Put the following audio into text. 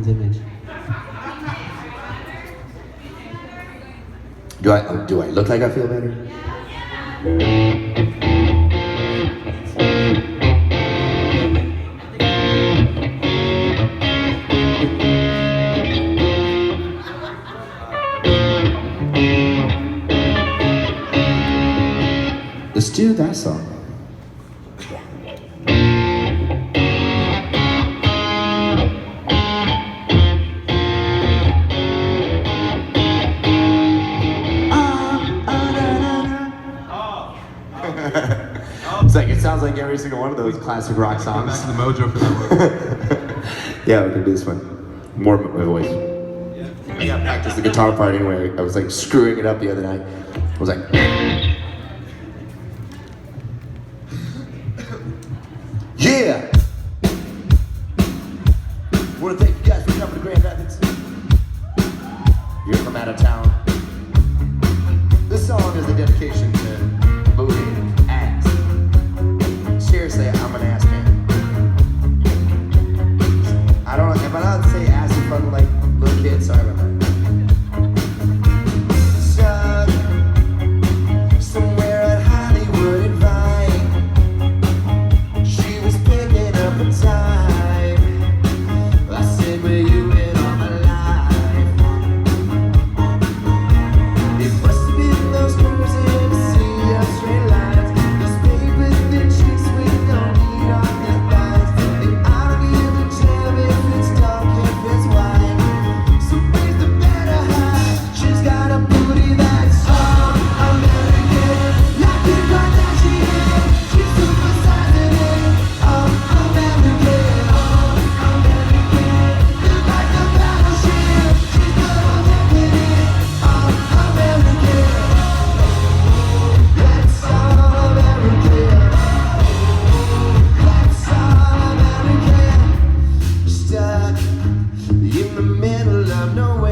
person's image. Do I look like I feel better? Let's do that song. It's like, it sounds like every single one of those classic rock songs. Back to the mojo for that one. Yeah, we can do this one. More of my voice. I got practice the guitar part anyway. I was like screwing it up the other night. I was like, yeah! Wanna thank you guys for coming to Grand Rapids. You're from out of town. This song is a dedication to booty ass. Seriously, I'm an ass man. I don't know, am I allowed to say ass in front of like little kids? Sorry about that. Stuck somewhere at Hollywood and Vine. She was picking up a time. I said, where you been all my life? It must have been those curves in the sea of straight lines. Those papers that chicks with no need on their thighs. And I don't give a damn if it's dark, if it's white. So where's the better high? She's got a booty that's all American. Like a Kardashian, she's supersizing it. All American, all American. Built like a battleship, she's double decking it. All American. That's all American. That's all American. Stuck in the middle of nowhere.